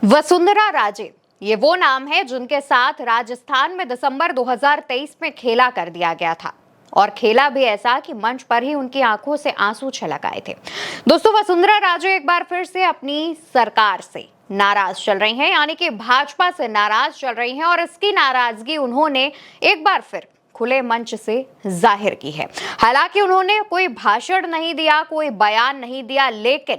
वसुंधरा राजे ये वो नाम है जिनके साथ राजस्थान में दिसंबर 2023 में खेला कर दिया गया था और खेला भी ऐसा कि मंच पर ही उनकी आंखों से आंसू छलक आए थे। दोस्तों, वसुंधरा राजे एक बार फिर से अपनी सरकार से नाराज चल रही हैं, यानी कि भाजपा से नाराज चल रही हैं और इसकी नाराजगी उन्होंने एक बार फिर खुले मंच से जाहिर की है। हालांकि उन्होंने कोई भाषण नहीं दिया, कोई बयान नहीं दिया, लेकिन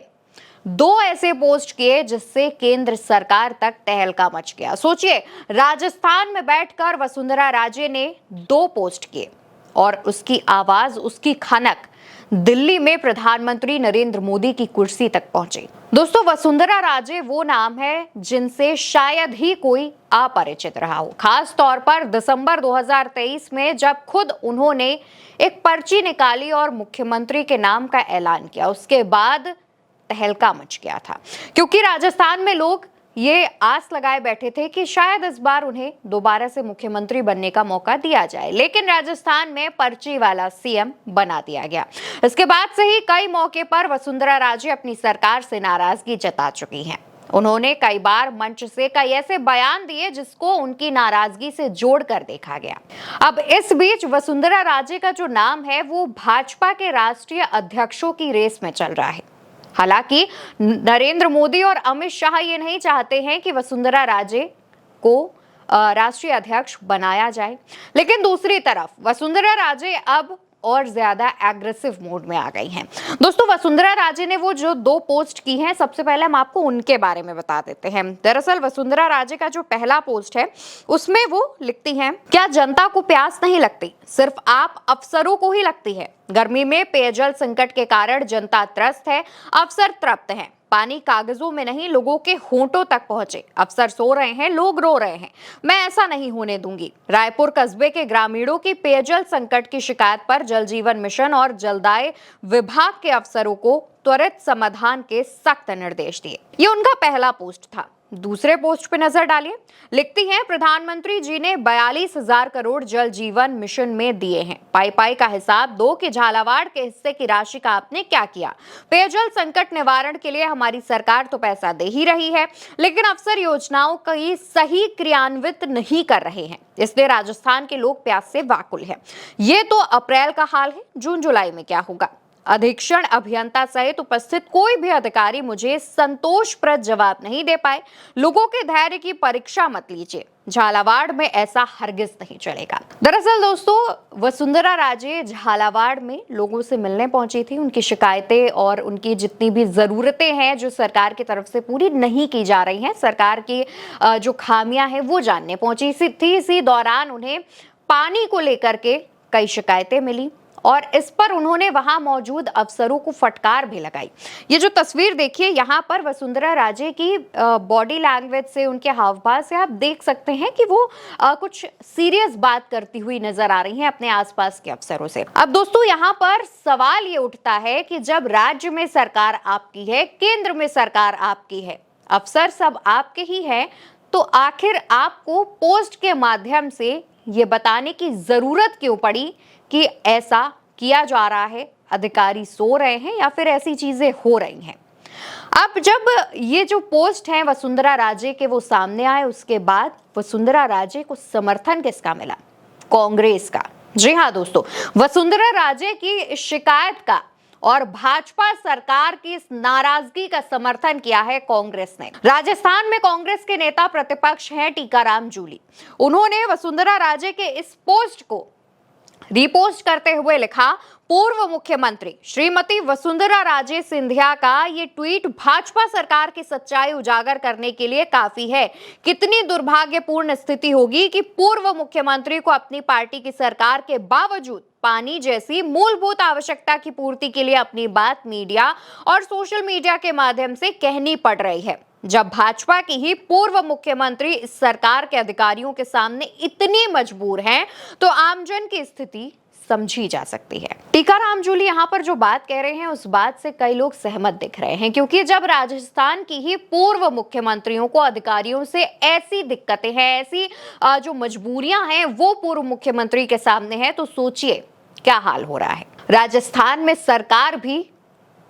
दो ऐसे पोस्ट किए जिससे केंद्र सरकार तक तहलका मच गया। सोचिए, राजस्थान में बैठकर वसुंधरा राजे ने दो पोस्ट किए और उसकी आवाज, उसकी खनक दिल्ली में प्रधानमंत्री नरेंद्र मोदी की कुर्सी तक पहुंची। दोस्तों, वसुंधरा राजे वो नाम है जिनसे शायद ही कोई अपरिचित रहा हो, खास तौर पर दिसंबर 2023 में जब खुद उन्होंने एक पर्ची निकाली और मुख्यमंत्री के नाम का ऐलान किया। उसके बाद तहलका मच गया था, क्योंकि राजस्थान में लोग ये आस लगाए बैठे थे कि शायद इस बार उन्हें दोबारा से मुख्यमंत्री बनने का मौका दिया जाए, लेकिन राजस्थान में पर्ची वाला सीएम बना दिया गया। इसके बाद से ही कई मौके पर वसुंधरा राजे अपनी सरकार से नाराजगी जता चुकी हैं। उन्होंने कई बार मंच से कई ऐसे बयान दिए जिसको उनकी नाराजगी से जोड़कर देखा गया। अब इस बीच वसुंधरा राजे का जो नाम है वो भाजपा के राष्ट्रीय अध्यक्षों की रेस में चल रहा है। हालांकि नरेंद्र मोदी और अमित शाह ये नहीं चाहते हैं कि वसुंधरा राजे को राष्ट्रीय अध्यक्ष बनाया जाए, लेकिन दूसरी तरफ वसुंधरा राजे अब और ज्यादा एग्रेसिव मोड में आ गई हैं। दोस्तों, वसुंधरा राजे ने वो जो दो पोस्ट की हैं, सबसे पहले हम आपको उनके बारे में बता देते हैं। दरअसल वसुंधरा राजे का जो पहला पोस्ट है उसमें वो लिखती हैं, क्या जनता को प्यास नहीं लगती, सिर्फ आप अफसरों को ही लगती है। गर्मी में पेयजल संकट के कारण जनता त्रस्त है, अफसर तृप्त हैं। पानी कागजों में नहीं, लोगों के होंठों तक पहुंचे। अफसर सो रहे हैं, लोग रो रहे हैं। मैं ऐसा नहीं होने दूंगी। रायपुर कस्बे के ग्रामीणों की पेयजल संकट की शिकायत पर जल जीवन मिशन और जलदाय विभाग के अफसरों को त्वरित समाधान के सख्त निर्देश दिए। ये उनका पहला पोस्ट था। दूसरे पोस्ट पे नजर डालिए। लिखती हैं, प्रधानमंत्री जी ने 42,000 करोड़ जल जीवन मिशन में दिए हैं। पाई पाई का हिसाब दो कि झालावाड़ के हिस्से की राशि का आपने क्या किया। पेयजल संकट निवारण के लिए हमारी सरकार तो पैसा दे ही रही है, लेकिन अफसर योजनाओं की सही क्रियान्वित नहीं कर रहे हैं, इसलिए राजस्थान के लोग प्यास से व्याकुल हैं। ये तो अप्रैल का हाल है, जून जुलाई में क्या होगा। अधीक्षण अभियंता सहित उपस्थित कोई भी अधिकारी मुझे संतोषप्रद जवाब नहीं दे पाए। लोगों के धैर्य की परीक्षा मत लीजिए, झालावाड़ में ऐसा हरगिज नहीं चलेगा। दरअसल दोस्तों, वसुंधरा राजे झालावाड़ में लोगों से मिलने पहुंची थी। उनकी शिकायतें और उनकी जितनी भी जरूरतें हैं जो सरकार की तरफ से पूरी नहीं की जा रही हैं, सरकार की जो खामियां हैं वो जानने पहुंची थी। इसी दौरान उन्हें पानी को लेकर के कई शिकायतें मिली और इस पर उन्होंने वहां मौजूद अफसरों को फटकार भी लगाई। ये जो तस्वीर देखिए, यहाँ पर वसुंधरा राजे की बॉडी लैंग्वेज से, उनके हाव भाव से आप देख सकते हैं कि वो कुछ सीरियस बात करती हुई नजर आ रही हैं अपने आसपास के अफसरों से। अब दोस्तों, यहाँ पर सवाल ये उठता है कि जब राज्य में सरकार आपकी है, केंद्र में सरकार आपकी है, अफसर सब आपके ही हैं, तो आखिर आपको पोस्ट के माध्यम से ये बताने की जरूरत क्यों पड़ी कि ऐसा किया जा रहा है, अधिकारी सो रहे हैं या फिर ऐसी चीजें हो रही हैं। अब जब ये जो पोस्ट है वसुंधरा राजे के वो सामने आए, उसके बाद वसुंधरा राजे को समर्थन किसका मिला? कांग्रेस का। जी हाँ दोस्तों, वसुंधरा राजे की शिकायत का और भाजपा सरकार की इस नाराजगी का समर्थन किया है कांग्रेस ने। राजस्थान में कांग्रेस के नेता प्रतिपक्ष हैं टीकाराम जूली। उन्होंने वसुंधरा राजे के इस पोस्ट को रिपोस्ट करते हुए लिखा, पूर्व मुख्यमंत्री श्रीमती वसुंधरा राजे सिंधिया का ये ट्वीट भाजपा सरकार की सच्चाई उजागर करने के लिए काफी है। कितनी दुर्भाग्यपूर्ण स्थिति होगी कि पूर्व मुख्यमंत्री को अपनी पार्टी की सरकार के बावजूद पानी जैसी मूलभूत आवश्यकता की पूर्ति के लिए अपनी बात मीडिया और सोशल मीडिया के माध्यम से कहनी पड़ रही है। जब भाजपा की ही पूर्व मुख्यमंत्री इस सरकार के अधिकारियों के सामने इतनी मजबूर हैं, तो आमजन की स्थिति समझी जा सकती है। टीकाराम जूली यहाँ पर जो बात कह रहे हैं उस बात से कई लोग सहमत दिख रहे हैं, क्योंकि जब राजस्थान की ही पूर्व मुख्यमंत्रियों को अधिकारियों से ऐसी दिक्कतें हैं, ऐसी जो मजबूरियां हैं वो पूर्व मुख्यमंत्री के सामने है, तो सोचिए क्या हाल हो रहा है। राजस्थान में सरकार भी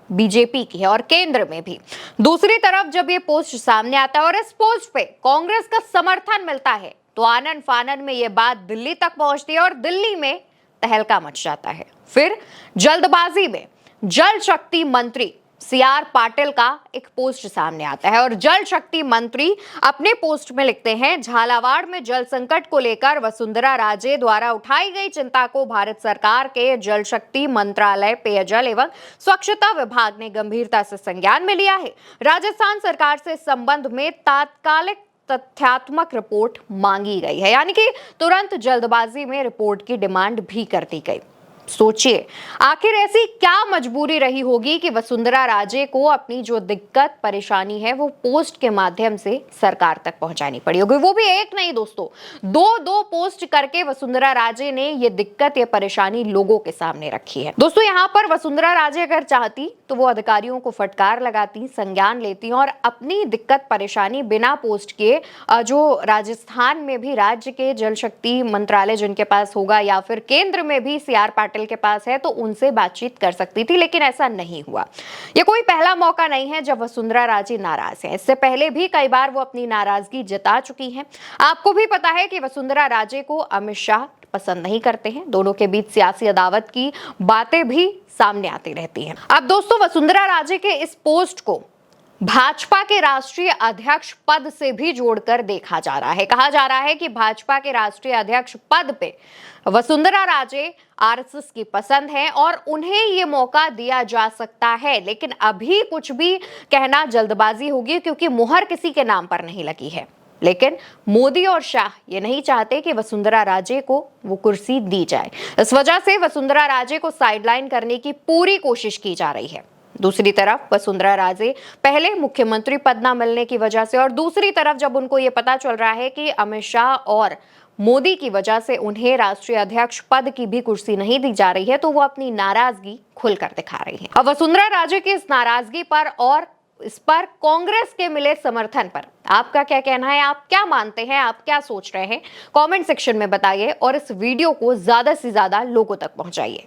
बीजेपी की है और केंद्र में भी। दूसरी तरफ जब ये पोस्ट सामने आता है और इस पोस्ट पे कांग्रेस का समर्थन मिलता है तो आनन फानन में ये बात दिल्ली तक पहुंचती है और दिल्ली में तहलका मच जाता है। फिर जल्दबाजी में जल शक्ति मंत्री सीआर पाटिल का एक पोस्ट सामने आता है और जल शक्ति मंत्री अपने पोस्ट में लिखते हैं, झालावाड़ में जल संकट को लेकर वसुंधरा राजे द्वारा उठाई गई चिंता को भारत सरकार के जल शक्ति मंत्रालय पेयजल एवं स्वच्छता विभाग ने गंभीरता से संज्ञान में लिया है। राजस्थान सरकार से इस संबंध में तात्कालिक तथ्यात्मक रिपोर्ट मांगी गई है, यानी कि तुरंत जल्दबाजी में रिपोर्ट की डिमांड भी कर दी गई। सोचिए आखिर ऐसी क्या मजबूरी रही होगी कि वसुंधरा राजे को अपनी जो दिक्कत परेशानी है वो पोस्ट के माध्यम से सरकार तक पहुंचानी पड़ी होगी। वो भी एक नहीं दोस्तों, दो पोस्ट करके वसुंधरा राजे ने ये दिक्कत, ये परेशानी लोगों के सामने रखी है। दोस्तों यहाँ पर वसुंधरा राजे अगर चाहती तो वो अधिकारियों को फटकार लगाती, संज्ञान लेती और अपनी दिक्कत परेशानी बिना पोस्ट किए जो राजस्थान में भी राज्य के जल शक्ति मंत्रालय जिनके पास होगा या फिर केंद्र में भी सीआर पाटिल के पास है तो उनसे बातचीत कर सकती थी, लेकिन ऐसा नहीं हुआ। ये कोई पहला मौका नहीं है जब वसुंधरा राजे नाराज हैं। इससे पहले भी कई बार वो अपनी नाराजगी जता चुकी हैं। आपको भी पता है कि वसुंधरा राजे को अमित शाह पसंद नहीं करते हैं। दोनों के बीच सियासी अदावत की बातें भी सामने आती रहती हैं। अब दोस्तों वसुंधरा राजे के इस पोस्ट को भाजपा के राष्ट्रीय अध्यक्ष पद से भी जोड़कर देखा जा रहा है। कहा जा रहा है कि भाजपा के राष्ट्रीय अध्यक्ष पद पे वसुंधरा राजे आरएसएस की पसंद है और उन्हें ये मौका दिया जा सकता है, लेकिन अभी कुछ भी कहना जल्दबाजी होगी क्योंकि मुहर किसी के नाम पर नहीं लगी है। लेकिन मोदी और शाह ये नहीं चाहते कि वसुंधरा राजे को वो कुर्सी दी जाए। इस वजह से वसुंधरा राजे को साइडलाइन करने की पूरी कोशिश की जा रही है। दूसरी तरफ वसुंधरा राजे पहले मुख्यमंत्री पद न मिलने की वजह से और दूसरी तरफ जब उनको ये पता चल रहा है कि अमित शाह और मोदी की वजह से उन्हें राष्ट्रीय अध्यक्ष पद की भी कुर्सी नहीं दी जा रही है तो वो अपनी नाराजगी खुलकर दिखा रही है। अब वसुंधरा राजे की इस नाराजगी पर और इस पर कांग्रेस के मिले समर्थन पर आपका क्या कहना है? आप क्या मानते हैं? आप क्या सोच रहे हैं? कमेंट सेक्शन में बताइए और इस वीडियो को ज्यादा से ज्यादा लोगों तक पहुंचाइए।